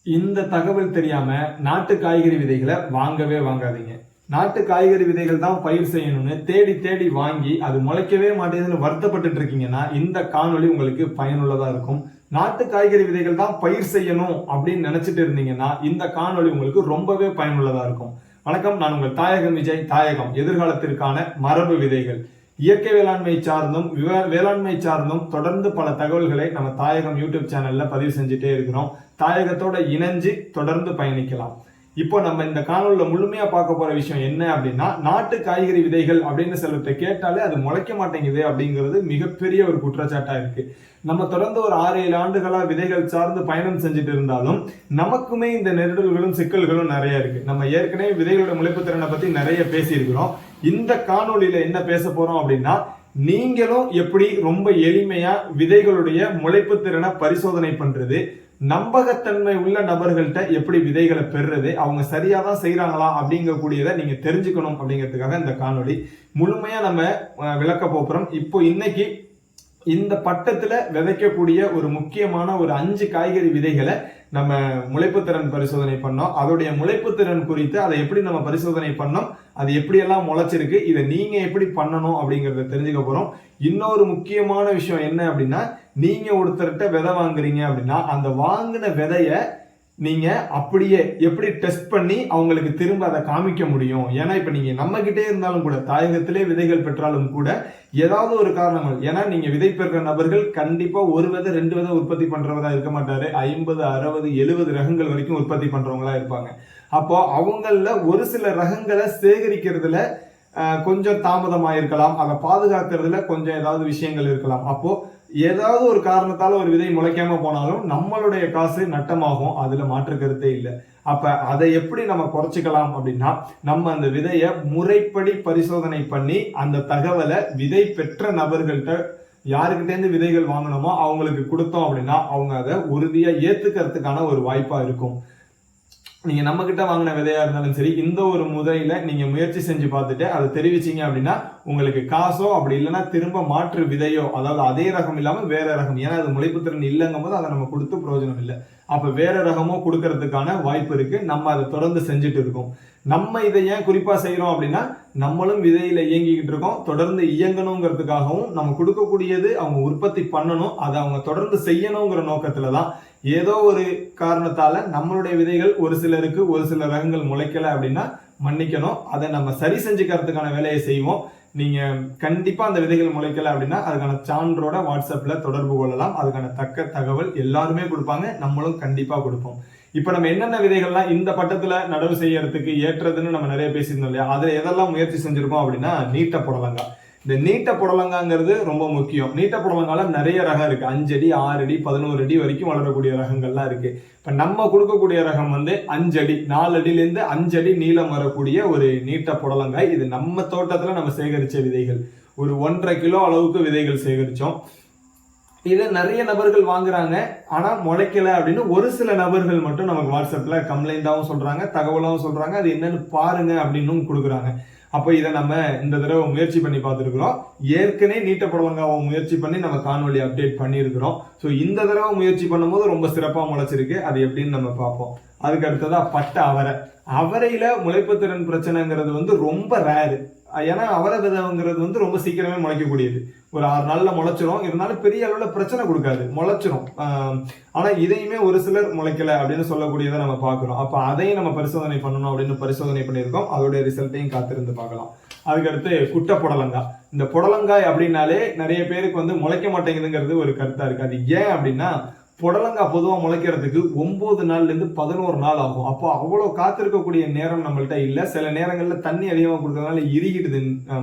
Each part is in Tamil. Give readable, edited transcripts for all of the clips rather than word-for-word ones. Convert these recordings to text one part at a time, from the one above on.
இந்த தகவல் தெரியாம நாட்டு காய்கறி விதைகளை வாங்கவே வாங்காதீங்க. நாட்டு காய்கறி விதைகள் தான் பயிர் செய்யணும்னு தேடி தேடி வாங்கி அது முளைக்கவே மாட்டேங்குதுன்னு வருத்தப்பட்டு இருக்கீங்கன்னா இந்த காணொளி உங்களுக்கு பயனுள்ளதா இருக்கும். நாட்டு காய்கறி விதைகள் தான் பயிர் செய்யணும் அப்படின்னு நினைச்சிட்டு இருந்தீங்கன்னா இந்த காணொளி உங்களுக்கு ரொம்பவே பயனுள்ளதா இருக்கும். வணக்கம், நான் உங்கள் தாயகம் விஜய். தாயகம் எதிர்காலத்திற்கான மரபு விதைகள். இயற்கை வேளாண்மை சார்ந்தும் வேளாண்மை சார்ந்தும் தொடர்ந்து பல தகவல்களை நம்ம தாயகம் யூடியூப் சேனல்ல பதிவு செஞ்சுட்டே இருக்கிறோம். தாயகத்தோட இணைஞ்சு தொடர்ந்து பயணிக்கலாம். இப்போ நம்ம இந்த காணொலியில முழுமையா பார்க்க போற விஷயம் என்ன அப்படின்னா, நாட்டு காய்கறி விதைகள் அப்படின்னு சிலர்கிட்ட கேட்டாலே அது முளைக்க மாட்டேங்குது அப்படிங்கிறது மிகப்பெரிய ஒரு குற்றச்சாட்டா இருக்கு. நம்ம தொடர்ந்து ஒரு 6-7 ஆண்டுகளா விதைகள் சார்ந்து பயணம் செஞ்சுட்டு இருந்தாலும் நமக்குமே இந்த நெருடல்களும் சிக்கல்களும் நிறைய இருக்கு. நம்ம ஏற்கனவே விதைகளோட முளைப்பு திறனை பத்தி நிறைய பேசி இருக்கிறோம். இந்த காணொலியில என்ன பேச போறோம் அப்படின்னா, நீங்களும் எப்படி ரொம்ப எளிமையா விதைகளுடைய முளைப்பு திறனை பரிசோதனை பண்றது, நம்பகத்தன்மை உள்ள நபர்கள்ட்ட எப்படி விதைகளை பெறுறது, அவங்க சரியாதான் செய்யறாங்களா அப்படிங்கக்கூடியதை நீங்க தெரிஞ்சுக்கணும் அப்படிங்கிறதுக்காக இந்த காணொலி முழுமையா நம்ம விளக்க போறோம். இப்போ இன்னைக்கு இந்த பட்டத்துல விதைக்கக்கூடிய ஒரு முக்கியமான ஒரு 5 காய்கறி விதைகளை நம்ம முளைப்புத்திறன் பரிசோதனை பண்ணோம். அதோடைய முளைப்புத்திறன் குறித்து அதை எப்படி நம்ம பரிசோதனை பண்ணோம், அது எப்படியெல்லாம் முளைச்சிருக்கு, இதை நீங்க எப்படி பண்ணணும் அப்படிங்கறத தெரிஞ்சுக்க போறோம். இன்னொரு முக்கியமான விஷயம் என்ன அப்படின்னா, நீங்க ஒருத்தர்கிட்ட விதை வாங்குறீங்க அப்படின்னா அந்த வாங்கின விதைய நீங்க அப்படியே எப்படி டெஸ்ட் பண்ணி அவங்களுக்கு திரும்ப அதை காமிக்க முடியும். ஏன்னா இப்ப நீங்க நம்ம கிட்டே இருந்தாலும் கூட, தாயகத்திலே விதைகள் பெற்றாலும் கூட ஏதாவது ஒரு காரணங்கள், ஏன்னா நீங்க விதை பெறுற நபர்கள் கண்டிப்பா ஒரு விதை 2 விதை உற்பத்தி பண்றவரா இருக்க மாட்டாரு. 50, 60, 70 ரகங்கள் வரைக்கும் உற்பத்தி பண்றவங்களா இருப்பாங்க. அப்போ அவங்கள ஒரு சில ரகங்களை சேகரிக்கிறதுல கொஞ்சம் தாமதமாயிருக்கலாம், அதை பாதுகாக்கிறதுல கொஞ்சம் ஏதாவது விஷயங்கள் இருக்கலாம். அப்போ ஏதாவது ஒரு காரணத்தால ஒரு விதை முளைக்காம போனாலும் நம்மளுடைய காசு நட்டமாகும், அதுல மாற்று கருத்தே இல்லை. அப்ப அதை எப்படி நம்ம குறைச்சிக்கலாம் அப்படின்னா, நம்ம அந்த விதைய முறைப்படி பரிசோதனை பண்ணி அந்த தகவலை விதை பெற்ற நபர்கள்ட்ட யாருக்கிட்டே இருந்து விதைகள் வாங்கணுமோ அவங்களுக்கு கொடுத்தோம் அப்படின்னா அவங்க அதை உறுதியா ஏத்துக்கிறதுக்கான ஒரு வாய்ப்பா இருக்கும். நீங்க நம்ம கிட்ட வாங்கின விதையா இருந்தாலும் சரி, இந்த ஒரு முறையில நீங்க முயற்சி செஞ்சு பார்த்துட்டு அதை தெரிவிச்சீங்க அப்படின்னா உங்களுக்கு காசோ அப்படி இல்லைன்னா திரும்ப மாற்று விதையோ, அதாவது அதே ரகம் இல்லாம வேற ரகம், ஏன்னா அது முளைப்புத்திறன் இல்லைங்கும் போது அதை நம்ம கொடுத்து பிரயோஜனம் இல்லை. அப்ப வேற ரகமோ கொடுக்கறதுக்கான வாய்ப்பு இருக்கு. நம்ம அதை தொடர்ந்து செஞ்சுட்டு இருக்கோம். நம்ம இதை ஏன் குறிப்பா செய்யறோம் அப்படின்னா, நம்மளும் விதையில இயங்கிக்கிட்டு இருக்கோம். தொடர்ந்து இயங்கணுங்கிறதுக்காகவும் நம்ம கொடுக்கக்கூடியது அவங்க உற்பத்தி பண்ணணும், அதை அவங்க தொடர்ந்து செய்யணுங்கிற நோக்கத்துலதான். ஏதோ ஒரு காரணத்தால நம்மளுடைய விதைகள் ஒரு சிலருக்கு ஒரு சில ரகங்கள் முளைக்கல அப்படின்னா மன்னிக்கணும், அதை நம்ம சரி செஞ்சுக்கிறதுக்கான வேலையை செய்வோம். நீங்க கண்டிப்பா அந்த விதைகள் முளைக்கல அப்படின்னா அதுக்கான சான்றோட வாட்ஸ்அப்ல தொடர்பு கொள்ளலாம். அதுக்கான தக்க தகவல் எல்லாருமே கொடுப்பாங்க, நம்மளும் கண்டிப்பா கொடுப்போம். இப்ப நம்ம என்னென்ன விதைகள்லாம் இந்த பட்டத்துல நடவு செய்யறதுக்கு ஏற்றதுன்னு நம்ம நிறைய பேசியிருந்தோம் இல்லையா, அதுல எதெல்லாம் முயற்சி செஞ்சிருக்கோம் அப்படின்னா, நீட்ட புடலங்காய். இந்த நீட்ட புடலங்காங்கிறது ரொம்ப முக்கியம். நீட்ட புடலங்கால நிறைய ரகம் இருக்கு. 5 அடி, 6 அடி, 11 அடி வரைக்கும் வளரக்கூடிய ரகங்கள்லாம் இருக்கு. இப்ப நம்ம கொடுக்கக்கூடிய ரகம் 5 அடி, 4 அடியில இருந்து 5 அடி நீளம் வரக்கூடிய ஒரு நீட்ட புடலங்காய். இது நம்ம தோட்டத்துல நம்ம சேகரிச்ச விதைகள். ஒரு 1.5 கிலோ அளவுக்கு விதைகள் சேகரிச்சோம். இதை நிறைய நபர்கள் வாங்குறாங்க, ஆனா முளைக்கல அப்படின்னு ஒரு சில நபர்கள் மட்டும் நமக்கு வாட்ஸ்அப்ல கம்ப்ளைண்டாவும் சொல்றாங்க, தகவலாவும் சொல்றாங்க, அது என்னன்னு பாருங்க அப்படின்னு கொடுக்குறாங்க. அப்ப இதை நம்ம இந்த தடவை முயற்சி பண்ணி பார்த்துருக்கிறோம். ஏற்கனவே நீட்ட புடலங்காவை முயற்சி பண்ணி நம்ம காணொலி அப்டேட் பண்ணியிருக்கிறோம். ஸோ இந்த தடவை முயற்சி பண்ணும்போது ரொம்ப சிறப்பாக முளைச்சிருக்கு. அது எப்படின்னு நம்ம பார்ப்போம். அதுக்கு அடுத்ததா பட்டை அவரை. அவரையில முளைப்புத்திறன் பிரச்சனைங்கிறது ரொம்ப ரேரு. ஏன்னா அவரை விதைங்கிறது ரொம்ப சீக்கிரமே முளைக்கக்கூடியது. ஒரு 6 நாள்ல முளைச்சிரும். இருந்தாலும் பெரிய அளவுல பிரச்சனை கொடுக்காது, முளைச்சிரும். ஆனா இதையுமே ஒரு சிலர் முளைக்கல அப்படின்னு சொல்லக்கூடியதை நம்ம பார்க்கிறோம். அப்ப அதையும் நம்ம பரிசோதனை பண்ணணும் அப்படின்னு பரிசோதனை பண்ணியிருக்கோம். அதோடைய ரிசல்ட்டையும் காத்திருந்து பார்க்கலாம். அதுக்கடுத்து குட்டை புடலங்காய். இந்த புடலங்காய் அப்படின்னாலே நிறைய பேருக்கு முளைக்க மாட்டேங்குதுங்கிறது ஒரு கருத்தா இருக்கு. அது ஏன் அப்படின்னா, புடலங்காய் பொதுவாக முளைக்கிறதுக்கு 9 நாள்ல இருந்து 11 நாள் ஆகும். அப்போ அவ்வளோ காத்திருக்கக்கூடிய நேரம் நம்மள்ட்ட இல்லை. சில நேரங்கள்ல தண்ணி அதிகமாக கொடுக்கறதுனால இறுகிடுது,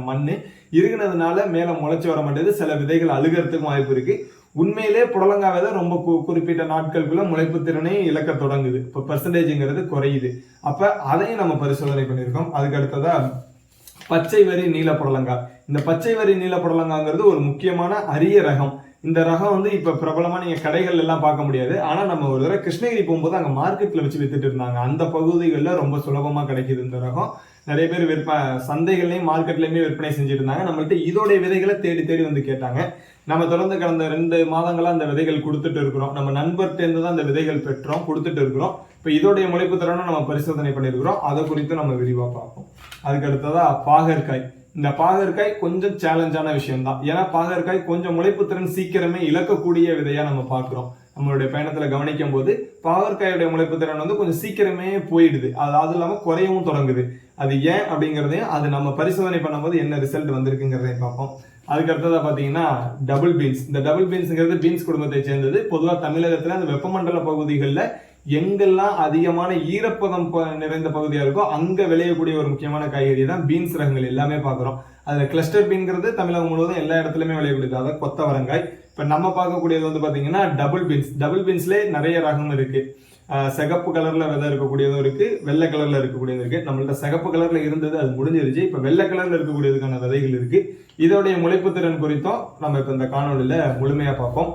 மண்ணு இறுகினதுனால மேல முளைச்சு வர மாட்டேங்குது. சில விதைகள் அழுகிறதுக்கும் வாய்ப்பு இருக்கு. உண்மையிலே புடலங்காய் விதை ரொம்ப குறிப்பிட்ட நாட்களுக்குள்ள முளைப்பு திறனை இழக்க தொடங்குது. இப்போ பெர்சன்டேஜ்ங்கிறது குறையுது. அப்ப அதையும் நம்ம பரிசோதனை பண்ணியிருக்கோம். அதுக்கு அடுத்ததா பச்சை வரி நீல புடலங்காய். இந்த பச்சை வரி நீல புடலங்காங்கிறது ஒரு முக்கியமான அரிய ரகம். இந்த ரகம் இப்ப பிரபலமா நீங்க கடைகள் எல்லாம் பார்க்க முடியாது. ஆனா நம்ம ஒரு தடவை கிருஷ்ணகிரி போகும்போது அங்க மார்க்கெட்ல வச்சு வித்துட்டு இருந்தாங்க. அந்த பகுதிகளில் ரொம்ப சுலபமா கிடைக்குது இந்த ரகம். நிறைய பேர் சந்தைகள்லயும் மார்க்கெட்லயுமே விற்பனை செஞ்சுட்டு இருந்தாங்க. நம்மள்ட்ட இதோடைய விதைகளை தேடி தேடி கேட்டாங்க. நம்ம தொடர்ந்து கடந்த 2 மாதங்களா அந்த விதைகள் கொடுத்துட்டு இருக்கிறோம். நம்ம நண்பர்கிட்ட இருந்து தான் அந்த விதைகள் பெற்றோம், கொடுத்துட்டு இருக்கிறோம். இப்ப இதோடைய முளைப்பு திறனும் நம்ம பரிசோதனை பண்ணியிருக்கிறோம். அதை குறித்து நம்ம விரிவா பார்ப்போம். அதுக்கு அடுத்ததா பாகற்காய். இந்த பாகற்காய் கொஞ்சம் சேலஞ்சான விஷயம் தான். ஏன்னா பாகற்காய் கொஞ்சம் முளைப்பு திறன் சீக்கிரமே இழக்கக்கூடிய விதையா நம்ம பார்க்கிறோம். நம்மளுடைய பயணத்துல கவனிக்கும் போது பாகற்காயோட முளைப்பு திறன் வந்து கொஞ்சம் சீக்கிரமே போயிடுது. அது இல்லாம குறையவும் தொடங்குது. அது ஏன் அப்படிங்கறதையும் அது நம்ம பரிசோதனை பண்ணும்போது என்ன ரிசல்ட் வந்திருக்குங்கிறதையும் பார்ப்போம். அதுக்கு அடுத்ததா பாத்தீங்கன்னா டபுள் பீன்ஸ். இந்த டபுள் பீன்ஸ்ங்கிறது பீன்ஸ் குடும்பத்தை சேர்ந்தது. பொதுவா தமிழகத்துல அந்த வெப்பமண்டல பகுதிகளில் எங்கெல்லாம் அதிகமான ஈரப்பதம் நிறைந்த பகுதியா இருக்கோ அங்க விளையக்கூடிய ஒரு முக்கியமான காய்கறி தான் பீன்ஸ் ரகங்கள் எல்லாமே பாக்குறோம். அதுல கிளஸ்டர் பீன்கிறது தமிழகம் முழுவதும் எல்லா இடத்துலயுமே விளையக்கூடியது. அதாவது கொத்தவரங்காய். இப்ப நம்ம பார்க்கக்கூடியது வந்து பாத்தீங்கன்னா டபுள் பீன்ஸ். டபுள் பீன்ஸ்லேயே நிறைய ரகம் இருக்கு. சிகப்பு கலர்ல விதை இருக்கக்கூடியதும் இருக்கு, வெள்ளை கலர்ல இருக்கக்கூடியது இருக்கு. நம்மள்ட்ட சிகப்பு கலர்ல இருந்தது, அது முடிஞ்சிருச்சு. இப்ப வெள்ளை கலர்ல இருக்கக்கூடியதுக்கான விதைகள் இருக்கு. இதோடைய முளைப்பு திறன் குறித்தும் நம்ம இப்ப இந்த காணொலியில முழுமையா பார்ப்போம்.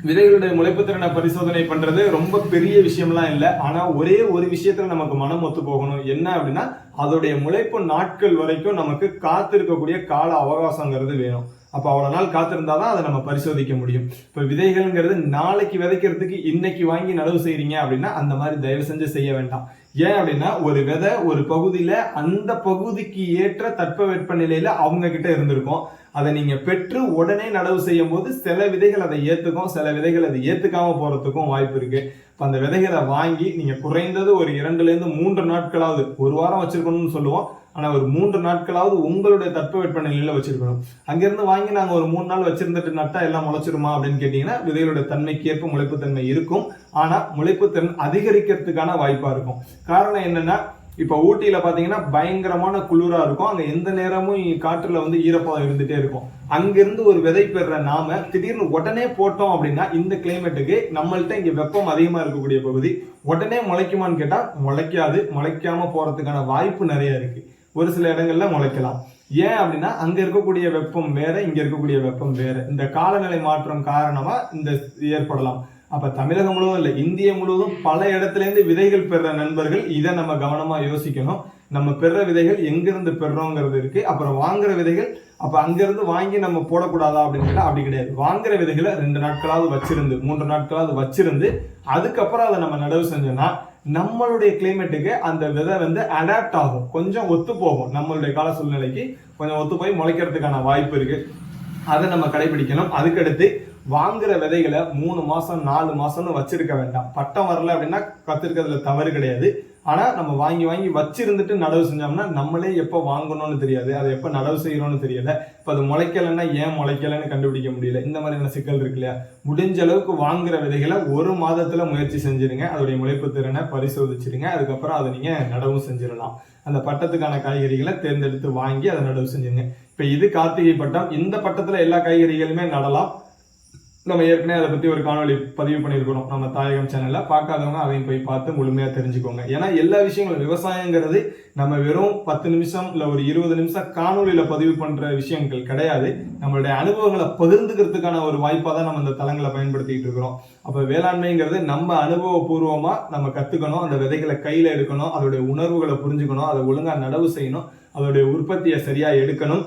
விதைகளுடைய முளைப்பு திறனை பரிசோதனை பண்றது ரொம்ப பெரிய விஷயம்லாம் இல்லை. ஆனா ஒரே ஒரு விஷயத்துல நமக்கு மனம் ஒத்து போகணும். என்ன அப்படின்னா அதோடைய முளைப்பு நாட்கள் வரைக்கும் நமக்கு காத்திருக்கக்கூடிய கால அவகாசங்கிறது வேணும். அப்ப அவ்வளவு நாள் காத்திருந்தாதான் அதை நம்ம பரிசோதிக்க முடியும். இப்ப விதைகள்ங்கிறது நாளைக்கு விதைக்கிறதுக்கு இன்னைக்கு வாங்கி நடவு செய்யறீங்க அப்படின்னா அந்த மாதிரி தயவு செஞ்சு செய்ய வேண்டாம். ஏன் அப்படின்னா ஒரு விதை ஒரு பகுதியில அந்த பகுதிக்கு ஏற்ற தட்பவெப்ப நிலையில அவங்க கிட்ட இருந்திருக்கும். அதை நீங்க பெற்று உடனே நடவு செய்யும் போது சில விதைகள் அதை ஏத்துக்கும், சில விதைகள் அதை ஏத்துக்காம போறதுக்கும் வாய்ப்பு இருக்கு. அந்த விதைகளை வாங்கி நீங்க குறைந்தது ஒரு 2 to 3 நாட்களாவது, ஒரு வாரம் வச்சிருக்கணும்னு சொல்லுவோம், ஆனா ஒரு 3 நாட்களாவது உங்களுடைய தட்பவெப்ப நிலையில வச்சிருக்கணும். அங்கிருந்து வாங்கி நாங்க ஒரு 3 நாள் வச்சிருந்துட்டு நட்டா எல்லாம் முளைச்சிருமா அப்படின்னு கேட்டீங்கன்னா விதைகளுடைய தன்மைக்கு ஏற்ப முளைப்பு தன்மை இருக்கும். ஆனா முளைப்பு திறன் அதிகரிக்கிறதுக்கான வாய்ப்பா இருக்கும். காரணம் என்னன்னா இப்ப ஊட்டியில பாத்தீங்கன்னா பயங்கரமான குளிரா இருக்கும். அங்க எந்த நேரமும் காற்றுல வந்து ஈரப்பதம் இருந்துட்டே இருக்கும். அங்கிருந்து ஒரு விதை பெற நாம திடீர்னு உடனே போட்டோம் அப்படின்னா இந்த கிளைமேட்டுக்கு நம்மள்ட்ட இங்க வெப்பம் அதிகமா இருக்கக்கூடிய பகுதி உடனே முளைக்குமான்னு கேட்டா முளைக்காது. முளைக்காம போறதுக்கான வாய்ப்பு நிறைய இருக்கு. ஒரு சில இடங்கள்ல முளைக்கலாம். ஏன் அப்படின்னா அங்க இருக்கக்கூடிய வெப்பம் வேற, இங்க இருக்கக்கூடிய வெப்பம் வேற. இந்த காலநிலை மாற்றம் காரணமா இந்த ஏற்படலாம். அப்ப தமிழகம் முழுவதும் இல்ல, இந்திய முழுவதும் பல இடத்துல இருந்து விதைகள் பெற நண்பர்கள் இதை நம்ம கவனமா யோசிக்கணும். நம்ம பெற விதைகள் எங்கிருந்து பெறோங்கிறது இருக்கு. அப்புறம் வாங்குற விதைகள் அப்ப அங்கிருந்து வாங்கி நம்ம போடக்கூடாதா அப்படின்னு கேட்டா அப்படி கிடையாது. வாங்குற விதைகளை 2 நாட்களாவது வச்சிருந்து 3 நாட்களாவது வச்சிருந்து அதுக்கப்புறம் அதை நம்ம நடவு செஞ்சோம்னா நம்மளுடைய கிளைமேட்டுக்கு அந்த விதை வந்து அடாப்ட் ஆகும், கொஞ்சம் ஒத்து போகும். நம்மளுடைய கால சூழ்நிலைக்கு கொஞ்சம் ஒத்து போய் முளைக்கிறதுக்கான வாய்ப்பு இருக்கு. அதை நம்ம கடைபிடிக்கணும். அதுக்கடுத்து வாங்குற விதைகளை 3 மாசம் 4 மாசம்னு வச்சிருக்க வேண்டாம். பட்டம் வரல அப்படின்னா கத்திருக்கிறதுல தவறு கிடையாது. ஆனா நம்ம வாங்கி வச்சிருந்துட்டு நடவு செஞ்சோம்னா நம்மளே எப்ப வாங்கணும்னு தெரியாது, அதை எப்ப நடவு செய்யணும்னு தெரியல. இப்ப அது முளைக்கலன்னா ஏன் முளைக்கலன்னு கண்டுபிடிக்க முடியல. இந்த மாதிரியான சிக்கல் இருக்கு இல்லையா? முடிஞ்ச அளவுக்கு வாங்குற விதைகளை 1 மாதத்துல முயற்சி செஞ்சிருங்க. அதோடைய முளைப்பு திறனை பரிசோதிச்சிருங்க. அதுக்கப்புறம் அதை நீங்க நடவு செஞ்சிடலாம். அந்த பட்டத்துக்கான காய்கறிகளை தேர்ந்தெடுத்து வாங்கி அதை நடவு செஞ்சிருங்க. இப்ப இது கார்த்திகை பட்டம். இந்த பட்டத்துல எல்லா காய்கறிகளுமே நடலாம். நம்ம ஏற்கனவே அதை பத்தி ஒரு காணொலி பதிவு பண்ணியிருக்கணும் நம்ம தாயகம் சேனல்ல. பார்க்காதவங்க அதையும் போய் பார்த்து முழுமையா தெரிஞ்சுக்கோங்க. ஏன்னா எல்லா விஷயங்களும் விவசாயங்கிறது நம்ம வெறும் 10 நிமிஷம் இல்ல ஒரு 20 நிமிஷம் காணொலியில பதிவு பண்ற விஷயங்கள் கிடையாது. நம்மளுடைய அனுபவங்களை பகிர்ந்துக்கிறதுக்கான ஒரு வாய்ப்பா தான் நம்ம இந்த தளங்களை பயன்படுத்திட்டு இருக்கிறோம். அப்ப வேளாண்மைங்கிறது நம்ம அனுபவபூர்வமா நம்ம கத்துக்கணும். அந்த விதைகளை கையில எடுக்கணும், அதோடைய உணர்வுகளை புரிஞ்சுக்கணும், அதை ஒழுங்கா நடவு செய்யணும், அதோடைய உற்பத்தியை சரியா எடுக்கணும்.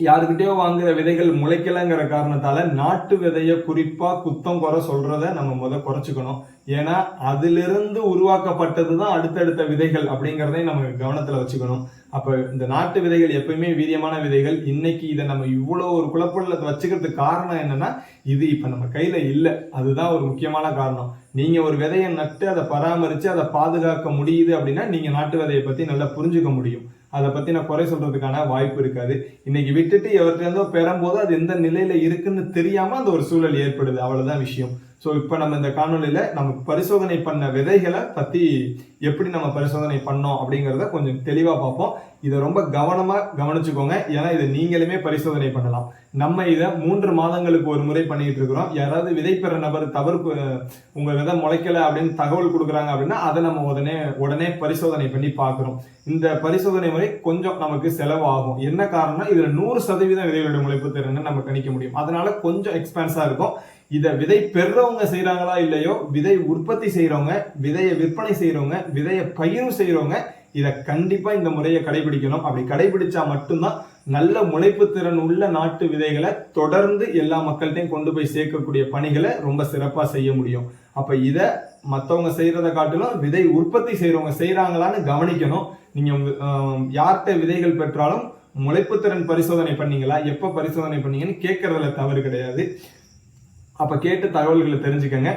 யாருக்கிட்டயோ வாங்குற விதைகள் முளைக்கலங்கிற காரணத்தால நாட்டு விதைய குறிப்பா குத்தம் குறை சொல்றத நம்ம குறைச்சுக்கணும். ஏன்னா அதிலிருந்து உருவாக்கப்பட்டதுதான் அடுத்தடுத்த விதைகள் அப்படிங்கிறதையும் நம்ம கவனத்துல வச்சுக்கணும். அப்ப இந்த நாட்டு விதைகள் எப்பயுமே வீரியமான விதைகள். இன்னைக்கு இதை நம்ம இவ்வளவு ஒரு குழப்பத்தை வச்சுக்கிறதுக்கு காரணம் என்னன்னா இது இப்ப நம்ம கையில இல்லை. அதுதான் ஒரு முக்கியமான காரணம். நீங்க ஒரு விதையை நட்டு அதை பராமரிச்சு அதை பாதுகாக்க முடியுது அப்படின்னா நீங்க நாட்டு விதையை பத்தி நல்லா புரிஞ்சுக்க முடியும். அதை பத்தி நான் குறை சொல்றதுக்கான வாய்ப்பு இருக்காது. இன்னைக்கு விட்டுட்டு எவர்கிட்ட இருந்தோ பெறும்போது அது எந்த நிலையில இருக்குன்னு தெரியாம அந்த ஒரு சூழல் ஏற்படுது. அவ்வளவுதான் விஷயம். ஸோ இப்போ நம்ம இந்த காணொலியில நம்ம பரிசோதனை பண்ண விதைகளை பத்தி எப்படி நம்ம பரிசோதனை பண்ணோம் அப்படிங்கிறத கொஞ்சம் தெளிவா பார்ப்போம். இதை ரொம்ப கவனமா கவனிச்சுக்கோங்க. ஏன்னா இதை நீங்களுமே பரிசோதனை பண்ணலாம். நம்ம இதை 3 மாதங்களுக்கு ஒரு முறை பண்ணிட்டு இருக்கிறோம். யாராவது விதை பெற நபர் தவறு உங்க விதை முளைக்கல அப்படின்னு தகவல் கொடுக்குறாங்க அப்படின்னா அதை நம்ம உடனே பரிசோதனை பண்ணி பார்க்கிறோம். இந்த பரிசோதனை முறை கொஞ்சம் நமக்கு செலவாகும். என்ன காரணம்னா இதுல 100% விதைகளுடைய முளைப்பு திறனை நம்ம கணிக்க முடியும். அதனால கொஞ்சம் எக்ஸ்பென்ஸா இருக்கும். இதை விதை பெறவங்க செய்யறாங்களா இல்லையோ, விதை உற்பத்தி செய்யறவங்க, விதையை விற்பனை செய்யறவங்க, விதையை பயிரும் செய்யறவங்க இதை கண்டிப்பா இந்த முறையை கடைபிடிக்கணும். அப்படி கடைபிடிச்சா மட்டும்தான் நல்ல முளைப்பு திறன் உள்ள நாட்டு விதைகளை தொடர்ந்து எல்லா மக்கள்கிட்டையும் கொண்டு போய் சேர்க்கக்கூடிய பணிகளை ரொம்ப சிறப்பா செய்ய முடியும். அப்ப இதை மற்றவங்க செய்யறதை காட்டிலும் விதை உற்பத்தி செய்யறவங்க செய்யறாங்களான்னு கவனிக்கணும். நீங்க யார்கிட்ட விதைகள் பெற்றாலும் முளைப்புத்திறன் பரிசோதனை பண்ணீங்களா, எப்ப பரிசோதனை பண்ணீங்கன்னு கேட்கறதுல தவறு கிடையாது. அப்ப கேட்டு தகவல்களை தெரிஞ்சுக்கங்க.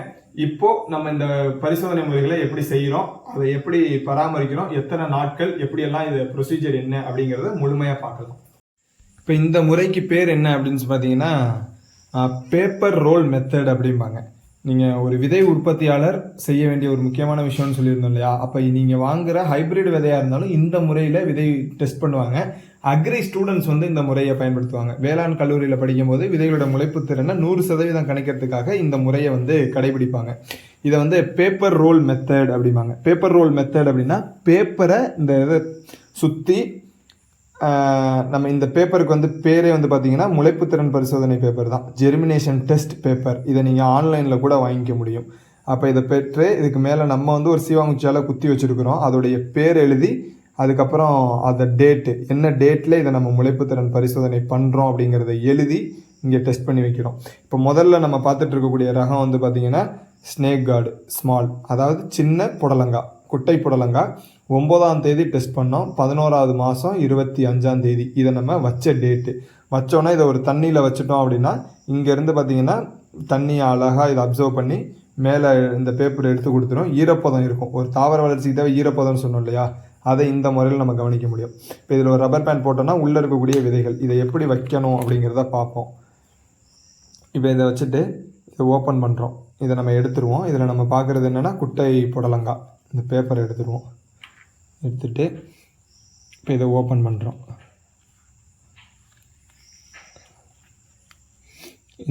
இப்போ நம்ம இந்த பரிசோதனை முறைகளை எப்படி செய்யறோம், அதை எப்படி பராமரிக்கிறோம், எத்தனை நாட்கள், எப்படி எல்லாம் இது ப்ரொசீஜர் என்ன அப்படிங்கறத முழுமையா பார்க்கலாம். இப்ப இந்த முறைக்கு பேர் என்ன அப்படின்னு பாத்தீங்கன்னா பேப்பர் ரோல் மெத்தட் அப்படிம்பாங்க. நீங்கள் ஒரு விதை உற்பத்தியாளர் செய்ய வேண்டிய ஒரு முக்கியமான விஷயம்னு சொல்லியிருந்தோம் இல்லையா. அப்போ நீங்கள் வாங்குற ஹைபிரிட் விதையாக இருந்தாலும் இந்த முறையில் விதை டெஸ்ட் பண்ணுவாங்க. அக்ரி ஸ்டூடெண்ட்ஸ் வந்து இந்த முறையை பயன்படுத்துவாங்க. வேளாண் கல்லூரியில் படிக்கும்போது விதைகளோட முளைப்பு திறனை 100% கணிக்கிறதுக்காக இந்த முறையை வந்து கடைபிடிப்பாங்க. இதை வந்து பேப்பர் ரோல் மெத்தட் அப்படிம்பாங்க. பேப்பர் ரோல் மெத்தட் அப்படின்னா பேப்பரை இந்த இதை சுற்றி நம்ம இந்த பேப்பருக்கு வந்து பேரே வந்து பார்த்தீங்கன்னா முளைப்பு திறன் பரிசோதனை பேப்பர் தான், ஜெர்மினேஷன் டெஸ்ட் பேப்பர். இதை நீங்கள் ஆன்லைனில் கூட வாங்கிக்க முடியும். அப்போ இதை பெற்று இதுக்கு மேலே நம்ம வந்து ஒரு சீவாங்குச்சியால் குத்தி வச்சுருக்கிறோம். அதோடைய பேர் எழுதி அதுக்கப்புறம் அந்த டேட்டு என்ன டேட்டில் இதை நம்ம முளைப்பு திறன் பரிசோதனை பண்ணுறோம் அப்படிங்கிறத எழுதி இங்கே டெஸ்ட் பண்ணி வைக்கிறோம். இப்போ முதல்ல நம்ம பார்த்துட்டு இருக்கக்கூடிய ரகம் வந்து பார்த்திங்கன்னா ஸ்னேக் கார்டு ஸ்மால், அதாவது சின்ன புடலங்காய், குட்டை புடலங்காய். 9ஆம் தேதி டெஸ்ட் பண்ணோம், 11வது மாதம் 25ஆம் தேதி. இதை நம்ம வச்ச டேட்டு வச்சோன்னா இதை ஒரு தண்ணியில் வச்சுட்டோம் அப்படின்னா இங்கேருந்து பார்த்திங்கன்னா தண்ணியை அழகாக இதை அப்சர்வ் பண்ணி மேலே இந்த பேப்பர் எடுத்து கொடுத்துரும். ஈரப்பதம் இருக்கும். ஒரு தாவர வளர்ச்சிக்கு தேவை ஈரப்பதம்னு சொன்னோம் இல்லையா, அதை இந்த முறையில் நம்ம கவனிக்க முடியும். இப்போ இதில் ஒரு ரப்பர் பேண்ட் போட்டோன்னா உள்ளே இருக்கக்கூடிய விதைகள் இதை எப்படி வைக்கணும் அப்படிங்கிறத பார்ப்போம். இப்போ இதை வச்சுட்டு இதை ஓப்பன் பண்ணுறோம். இதை நம்ம எடுத்துருவோம். இதில் நம்ம பார்க்குறது என்னென்னா குட்டை புடலங்காய். இந்த பேப்பரை எடுத்துருவோம். எடுத்துகிட்டு இப்போ இதை ஓப்பன் பண்ணுறோம்.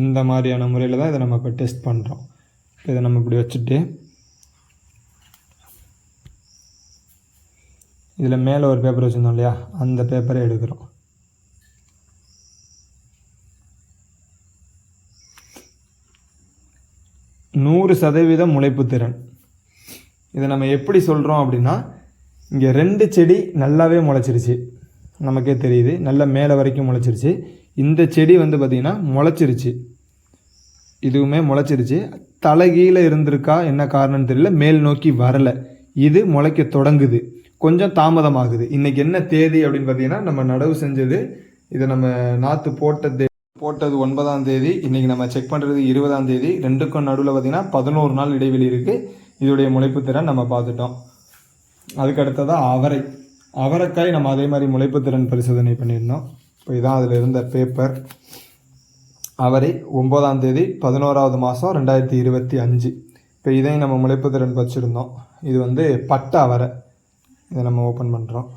இந்த மாதிரியான முறையில் தான் இதை நம்ம இப்போ டெஸ்ட் பண்ணுறோம். இதை நம்ம இப்படி வச்சுட்டு இதில் மேலே ஒரு பேப்பர் வச்சுருந்தோம் இல்லையா, அந்த பேப்பரை எடுக்கிறோம். நூறு சதவீதம் முளைப்பு திறன். இதை நம்ம எப்படி சொல்கிறோம் அப்படின்னா, இங்கே 2 செடி நல்லாவே முளைச்சிருச்சு, நமக்கே தெரியுது, நல்லா மேலே வரைக்கும் முளைச்சிருச்சு. இந்த செடி வந்து பார்த்திங்கன்னா முளைச்சிருச்சு, இதுவுமே முளைச்சிருச்சு. தலைகீழ இருந்திருக்கா என்ன காரணம்னு தெரியல, மேல் நோக்கி வரலை. இது முளைக்க தொடங்குது, கொஞ்சம் தாமதமாகுது. இன்றைக்கி என்ன தேதி அப்படின்னு பார்த்தீங்கன்னா, நம்ம நடவு செஞ்சது, இதை நம்ம நாற்று போட்டது 9ஆம் தேதி. இன்றைக்கி நம்ம செக் பண்ணுறது 20ஆம் தேதி. ரெண்டுக்கும் நடுவில் பார்த்திங்கன்னா 11 நாள் இடைவெளி இருக்குது. இதோடைய முளைப்பு திறன் நம்ம பார்த்துட்டோம். அதுக்கு அடுத்ததாக அவரைக்காய் நம்ம அதே மாதிரி முளைப்பு திறன் பரிசோதனை பண்ணியிருந்தோம். இப்போ இதான் அதில் இருந்த பேப்பர். அவரை 9ஆம் தேதி 11வது மாதம் 2025. இப்போ இதையும் நம்ம முளைப்பு திறன் வச்சுருந்தோம். இது வந்து பட்டை அவரை. இதை நம்ம ஓப்பன் பண்ணுறோம்.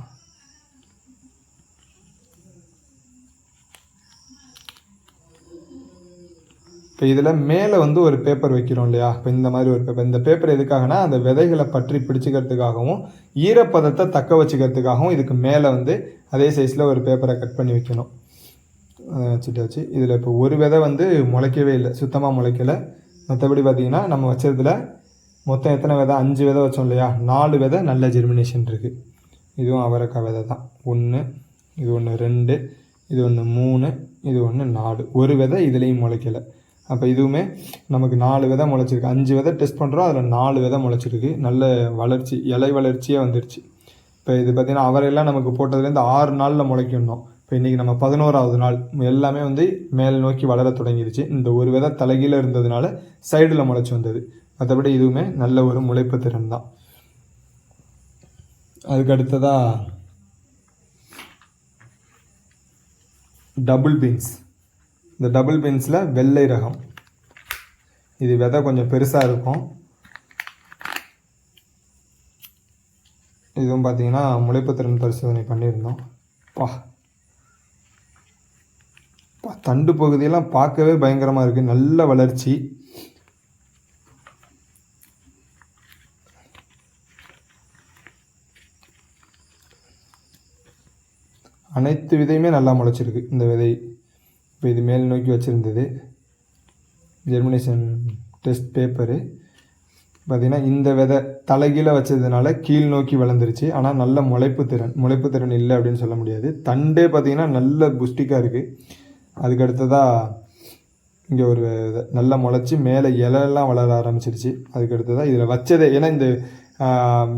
இப்போ இதில் மேலே வந்து ஒரு பேப்பர் வைக்கிறோம் இல்லையா, இப்போ இந்த மாதிரி ஒரு பேப்பர். இந்த பேப்பர் எதுக்காகனா அந்த விதைகளை பற்றி பிடிச்சிக்கிறதுக்காகவும் ஈரப்பதத்தை தக்க வச்சுக்கிறதுக்காகவும் இதுக்கு மேலே வந்து அதே சைஸில் ஒரு பேப்பரை கட் பண்ணி வைக்கணும். வச்சு இதில் இப்போ ஒரு விதை வந்து முளைக்கவே இல்லை, சுத்தமாக முளைக்கலை. மற்றபடி பார்த்திங்கன்னா நம்ம வச்சதில் மொத்தம் எத்தனை விதை, 5 விதை வச்சோம் இல்லையா, 4 விதை நல்ல ஜெர்மினேஷன் இருக்குது. இதுவும் அவரைக்காய் விதை தான். 1, இது 1, 2, இது 1, 3, இது 1, 4. ஒரு விதை இதுலேயும் முளைக்கலை. அப்போ இதுவுமே நமக்கு 4 விதை முளைச்சிருக்கு. 5 விதை டெஸ்ட் பண்ணுறோம், அதில் 4 விதை முளைச்சிருக்கு. நல்ல வளர்ச்சி, இலை வளர்ச்சியே வந்துருச்சு. இப்போ இது பார்த்திங்கன்னா அவரையெல்லாம் நமக்கு போட்டதுலேருந்து 6 நாளில் முளைக்கணும். இப்போ இன்றைக்கி நம்ம 11வது நாள். எல்லாமே வந்து மேல் நோக்கி வளர தொடங்கிடுச்சு. இந்த ஒரு விதை தலைகீழ இருந்ததுனால சைடில் முளைச்சி வந்தது. மற்றபடி இதுவுமே நல்ல ஒரு முளைப்பு திறன் தான். அதுக்கு அடுத்ததாக டபுள் பீன்ஸ். இந்த டபுள் பீன்ஸில் வெள்ளை ரகம். இது விதை கொஞ்சம் பெருசாக இருக்கும். இதுவும் பார்த்தீங்கன்னா முளைப்பு திறன் பரிசோதனை பண்ணியிருந்தோம். தண்டு பகுதியெல்லாம் பார்க்கவே பயங்கரமாக இருக்குது, நல்ல வளர்ச்சி. அனைத்து விதையுமே நல்லா முளைச்சிருக்கு இந்த விதை. இப்போ இது மேல் நோக்கி வச்சுருந்தது ஜெர்மினேஷன் டெஸ்ட் பேப்பரு. பார்த்திங்கன்னா இந்த விதை தலைகீழ வச்சதுனால கீழ் நோக்கி வளர்ந்துருச்சு. ஆனால் நல்ல முளைப்பு திறன் இல்லை அப்படின்னு சொல்ல முடியாது. தண்டே பார்த்திங்கன்னா நல்ல புஷ்டிக்காக இருக்குது. அதுக்கு அடுத்ததாக இங்கே ஒரு விதை நல்லா முளைச்சி மேலே இலையெல்லாம் வளர ஆரம்பிச்சிருச்சு. அதுக்கு அடுத்ததாக இதில் வச்சதே, ஏன்னா இந்த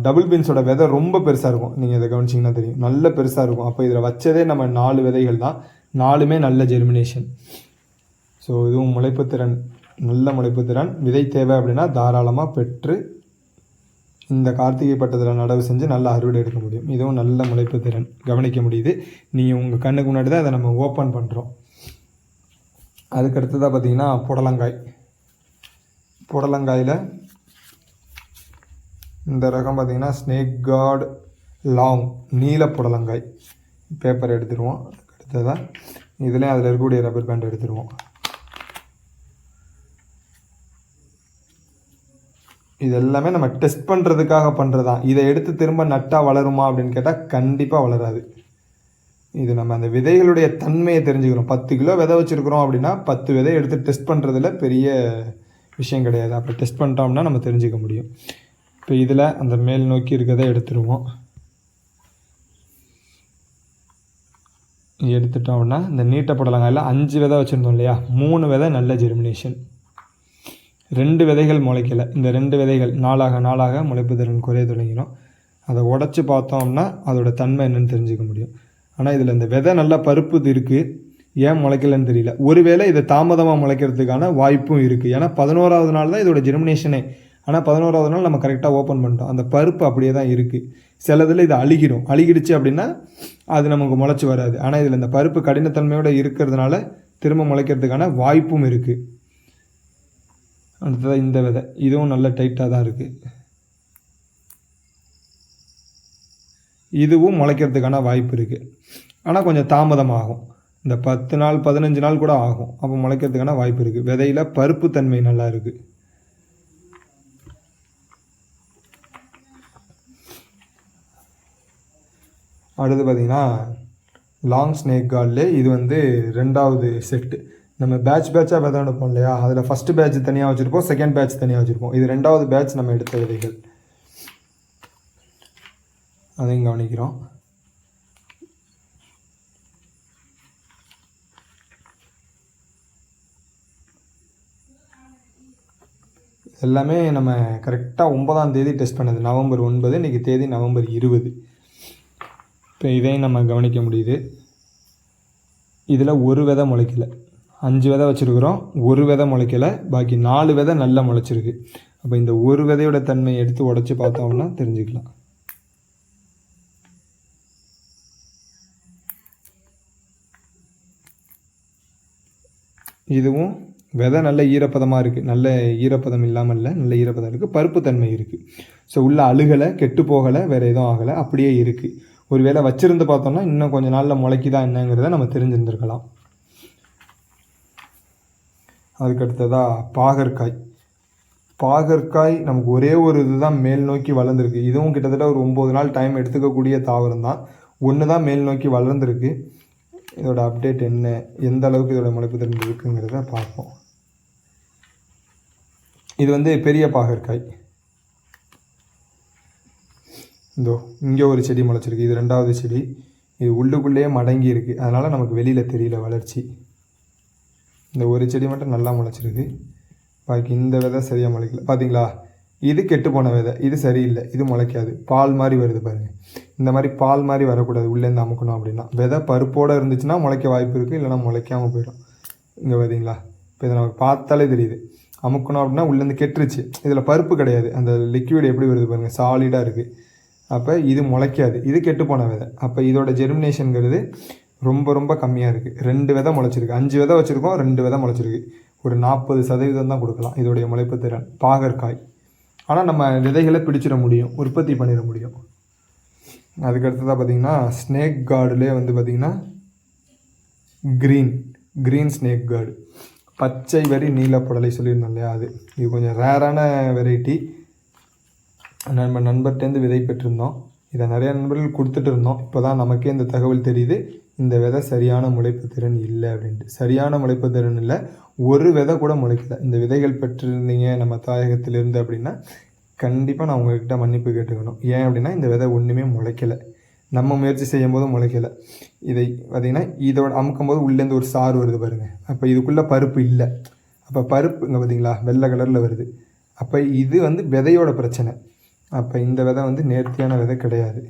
டபுள் பீன்ஸோட விதை ரொம்ப பெருசாக இருக்கும், நீங்கள் இதை கவனிச்சிங்கன்னா தெரியும், நல்ல பெருசாக இருக்கும். அப்போ இதில் வச்சதே நம்ம 4 விதைகள் தான், 4மே நல்ல ஜெர்மினேஷன். ஸோ இதுவும் முளைப்புத்திறன், நல்ல முளைப்புத்திறன். விதை தேவை அப்படின்னா தாராளமாக பெற்று இந்த கார்த்திகை பட்டத்தில் நடவு செஞ்சு நல்லா அறுவடை எடுக்க முடியும். இதுவும் நல்ல முளைப்புத்திறன் கவனிக்க முடியுது. நீங்கள் உங்கள் கண்ணுக்கு முன்னாடி தான் அதை நம்ம ஓப்பன் பண்ணுறோம். அதுக்கடுத்ததாக பார்த்திங்கன்னா புடலங்காயில் இந்த ரகம் பார்த்திங்கன்னா ஸ்னேக் கார்டு லாங் நீல புடலங்காய். பேப்பர் எடுத்துருவோம். அடுத்ததாக இதுலேயும் அதில் இருக்கக்கூடிய ரப்பர் பேண்ட் எடுத்துருவோம். இது எல்லாமே நம்ம டெஸ்ட் பண்ணுறதுக்காக பண்ணுறது தான். இதை எடுத்து திரும்ப நட்டால் வளருமா அப்படின்னு கேட்டால் கண்டிப்பாக வளராது. இது நம்ம அந்த விதைகளுடைய தன்மையை தெரிஞ்சுக்கிறோம். 10 கிலோ விதை வச்சுருக்கிறோம் அப்படின்னா 10 விதை எடுத்து டெஸ்ட் பண்ணுறதுல பெரிய விஷயம் கிடையாது. அப்போ டெஸ்ட் பண்ணிட்டோம்னா நம்ம தெரிஞ்சுக்க முடியும். இப்போ இதில் அந்த மேல் நோக்கி இருக்கிறத எடுத்துருவோம். எடுத்துட்டோம்னா இந்த நீட்ட புடலங்காயில் 5 விதை வச்சுருந்தோம் இல்லையா, 3 விதை நல்ல ஜெர்மினேஷன், 2 விதைகள் முளைக்கலை. இந்த 2 விதைகள் நாளாக முளைப்பு திறன் குறைய தொடங்கிடும். அதை உடச்சி பார்த்தோம்னா அதோட தன்மை என்னன்னு தெரிஞ்சுக்க முடியும். ஆனால் இதில் இந்த விதை நல்லா பருப்பு இருக்குது, ஏன் முளைக்கலன்னு தெரியல. ஒருவேளை இதை தாமதமாக முளைக்கிறதுக்கான வாய்ப்பும் இருக்குது. ஏன்னா 11வது நாள் தான் இதோட ஜெர்மினேஷனே. ஆனால் 11வது நாள் நம்ம கரெக்டாக ஓப்பன் பண்ணிட்டோம். அந்த பருப்பு அப்படியே தான் இருக்குது. சிலதில் இது அழுகிடுச்சு அப்படின்னா அது நமக்கு முளைச்சி வராது. ஆனால் இதில் இந்த பருப்பு கடினத்தன்மையோடு இருக்கிறதுனால திரும்ப முளைக்கிறதுக்கான வாய்ப்பும் இருக்குது. அடுத்ததாக இந்த விதை, இதுவும் நல்ல டைட்டாக தான் இருக்குது. இதுவும் முளைக்கிறதுக்கான வாய்ப்பு இருக்குது. ஆனால் கொஞ்சம் தாமதமாகும். இந்த 10 நாள் 15 நாள் கூட ஆகும். அப்போ முளைக்கிறதுக்கான வாய்ப்பு இருக்குது. விதையில் பருப்பு தன்மை நல்லா இருக்குது. அடுத்து பார்த்திங்கன்னா லாங் ஸ்னேக் கார்டில் இது 2வது செட்டு. நம்ம பேட்சாக விதை எடுப்போம் இல்லையா, அதில் ஃபஸ்ட்டு பேட்ச் தனியாக வச்சுருப்போம், செகண்ட் பேட்ச் தனியாக வச்சுருப்போம். இது 2வது பேட்ச் நம்ம எடுத்த விதைகள், அதையும் கவனிக்கிறோம். எல்லாமே நம்ம கரெக்டாக 9ஆம் தேதி டெஸ்ட் பண்ணது, நவம்பர் 9. இன்றைக்கி தேதி நவம்பர் 20. இப்போ இதையும் நம்ம கவனிக்க முடியுது. இதில் ஒரு விதை முளைக்கலை. 5 விதை வச்சுருக்குறோம், ஒரு விதை முளைக்கலை, பாக்கி 4 விதை நல்லா முளைச்சிருக்கு. அப்போ இந்த ஒரு விதையோட தன்மையை எடுத்து உடச்சி பார்த்தோம்னா தெரிஞ்சுக்கலாம். இதுவும் விதை நல்ல ஈரப்பதமாக இருக்குது. நல்ல ஈரப்பதம் இல்லாமல் இல்லை, நல்ல ஈரப்பதம் இருக்குது, பருப்பு தன்மை இருக்குது. ஸோ உள்ள அழுகலை, கெட்டு போகலை, வேறு எதுவும் ஆகலை, அப்படியே இருக்குது. ஒரு வேளை வச்சுருந்து பார்த்தோம்னா இன்னும் கொஞ்சம் நாளில் முளைக்குதா என்னங்கிறத நம்ம தெரிஞ்சிருந்துருக்கலாம். அதுக்கடுத்ததாக பாகற்காய் நமக்கு ஒரே ஒரு இதுதான் மேல் நோக்கி வளர்ந்துருக்கு. இதுவும் கிட்டத்தட்ட ஒரு 9 நாள் டைம் எடுத்துக்கக்கூடிய தாவரம் தான். ஒன்று தான் மேல் நோக்கி வளர்ந்துருக்கு. இதோட அப்டேட் என்ன, எந்த அளவுக்கு இதோட முளைப்பு திறன் இருக்குங்கிறத பார்ப்போம். இது பெரிய பாகற்காய். இதோ இங்கே ஒரு செடி முளைச்சிருக்கு, இது 2வது செடி. இது உள்ளுக்குள்ளேயே மடங்கி இருக்குது, அதனால் நமக்கு வெளியில் தெரியல வளர்ச்சி. இந்த ஒரு செடி மட்டும் நல்லா முளைச்சிருக்கு, பாக்கி இந்த விதை சரியாக முளைக்கல. பார்த்தீங்களா, இது கெட்டு போன விதை, இது சரியில்லை, இது முளைக்காது. பால் மாதிரி வருது பாருங்கள். இந்த மாதிரி பால் மாதிரி வரக்கூடாது, உள்ளேருந்து அமுக்கணும் அப்படின்னா. விதை பருப்போடு இருந்துச்சுன்னா முளைக்க வாய்ப்பு இருக்குது, இல்லைனா முளைக்காமல் போயிடும். இங்கே பார்த்தீங்களா, இப்போ இதை நமக்கு பார்த்தாலே தெரியுது. அமுக்கணும் அப்படின்னா உள்ளேருந்து கெட்டுருச்சு. இதில் பருப்பு கிடையாது, அந்த லிக்விட் எப்படி வருது பாருங்கள், சாலிடாக இருக்குது. அப்போ இது முளைக்காது, இது கெட்டு போன விதை. அப்போ இதோட ஜெர்மினேஷனுங்கிறது ரொம்ப ரொம்ப கம்மியாக இருக்குது. 2 விதை முளைச்சிருக்கு. 5 விதை வச்சுருக்கோம், 2 விதை முளைச்சிருக்கு. ஒரு 40% தான் கொடுக்கலாம் இதோடைய முளைப்பு திறன் பாகற்காய். ஆனால் நம்ம விதைகளை பிடிச்சிட முடியும், உற்பத்தி பண்ணிட முடியும். அதுக்கடுத்ததாக பார்த்திங்கன்னா ஸ்னேக் கார்டுலே பார்த்திங்கன்னா க்ரீன் ஸ்னேக் கார்டு, பச்சை வரி நீலப்புடலை சொல்லியிருந்தோம் இல்லையா, அது. இது கொஞ்சம் ரேரான வெரைட்டி. நம்ம நண்பர்கிட்டேருந்து விதை பெற்றிருந்தோம். இதை நிறையா நண்பர்கள் கொடுத்துட்டு இருந்தோம். இப்போ தான் நமக்கே இந்த தகவல் தெரியுது, இந்த விதை சரியான முளைப்பு திறன் இல்லை அப்படின்ட்டு. சரியான முளைப்பு திறன் இல்லை, ஒரு விதை கூட முளைக்கல. இந்த விதைகள் பெற்றிருந்தீங்க நம்ம தாயகத்திலிருந்து அப்படின்னா கண்டிப்பாக நான் உங்கள்கிட்ட மன்னிப்பு கேட்டுக்கணும். ஏன் அப்படின்னா இந்த விதை ஒன்றுமே முளைக்கலை, நம்ம முயற்சி செய்யும் போதும் முளைக்கலை. இதை பார்த்திங்கன்னா இதோட அமுக்கும்போது உள்ளேருந்து ஒரு சாறு வருது பாருங்கள். அப்போ இதுக்குள்ளே பருப்பு இல்லை. அப்போ பருப்பு இங்கே பார்த்தீங்களா வெள்ளை கலரில் வருது. அப்போ இது வந்து விதையோட பிரச்சனை. அப்போ இந்த விதை வந்து நேர்த்தியான விதை கிடையாது.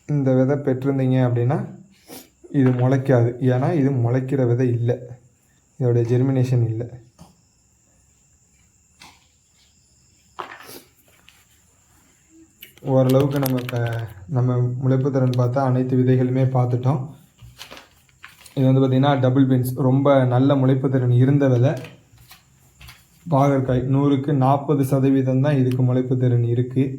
இந்த விதை பெற்றிருந்தீங்க அப்படின்னா இது முளைக்காது. ஏன்னா இது முளைக்கிற விதை இல்லை, இதோடைய ஜெர்மினேஷன் இல்லை. ஓரளவுக்கு நம்ம முளைப்பு திறன் பார்த்தா அனைத்து விதைகளுமே பார்த்துட்டோம். இது வந்து பார்த்திங்கன்னா டபுள் பீன்ஸ், ரொம்ப நல்ல முளைப்பு திறன் இருந்த விதை. பாகற்காய் 100க்கு 40% தான் இதுக்கு முளைப்பு திறன் இருக்குது.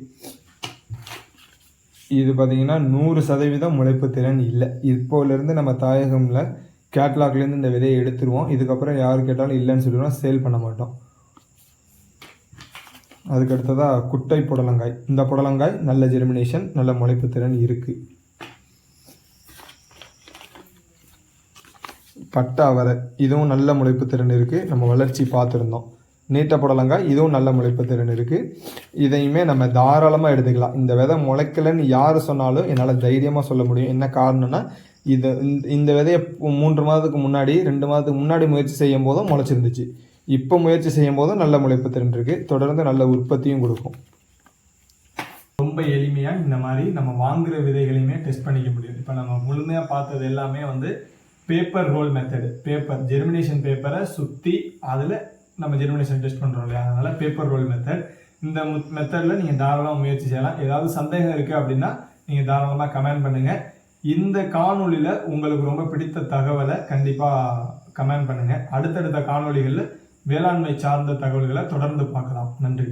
இது பார்த்திங்கன்னா 100% முளைப்பு திறன் இல்லை. இப்போலேருந்து நம்ம தாயகமில் கேட்லாக்லேருந்து இந்த விதையை எடுத்துருவோம். இதுக்கப்புறம் யார் கேட்டாலும் இல்லைன்னு சொல்லிடுவோம், சேல் பண்ண மாட்டோம். அதுக்கு அடுத்ததாக குட்டை புடலங்காய். இந்த புடலங்காய் நல்ல ஜெர்மினேஷன், நல்ல முளைப்பு திறன் இருக்குது. பட்டை அவரை, இதுவும் நல்ல முளைப்பு திறன் இருக்குது, நம்ம வளர்ச்சி பார்த்துருந்தோம். நீட்ட புடலங்காய், இதுவும் நல்ல முளைப்பு திறன் இருக்குது. இதையுமே நம்ம தாராளமாக எடுத்துக்கலாம். இந்த விதை முளைக்கலைன்னு யார் சொன்னாலும் என்னால் தைரியமாக சொல்ல முடியும். என்ன காரணம்னா இந்த விதையை 3 மாதத்துக்கு முன்னாடி 2 மாதத்துக்கு முன்னாடி முயற்சி செய்யும் போதும் முளைச்சிருந்துச்சு. இப்போ முயற்சி செய்யும் போதும் நல்ல முளைப்பு திறன் இருக்குது, தொடர்ந்து நல்ல உற்பத்தியும் கொடுக்கும். ரொம்ப எளிமையாக இந்த மாதிரி நம்ம வாங்குகிற விதைகளையுமே டெஸ்ட் பண்ணிக்க முடியும். இப்போ நம்ம முழுமையாக பார்த்தது எல்லாமே வந்து பேப்பர் ரோல் மெத்தடு. ஜெர்மினேஷன் பேப்பரை சுற்றி அதில் நம்ம ஜெர்மினேஷன் டெஸ்ட் பண்ணுறோம் இல்லையா, அதனால் பேப்பர் ரோல் மெத்தட். இந்த மெத்தடில் நீங்கள் தாராளமாக முயற்சி செய்யலாம். ஏதாவது சந்தேகம் இருக்குது அப்படின்னா நீங்கள் தாராளமாக கமெண்ட் பண்ணுங்கள். இந்த காணொலியில் உங்களுக்கு ரொம்ப பிடித்த தகவலை கண்டிப்பாக கமெண்ட் பண்ணுங்கள். அடுத்தடுத்த காணொலிகளில் வேளாண்மை சார்ந்த தகவல்களை தொடர்ந்து பார்க்கலாம். நன்றி.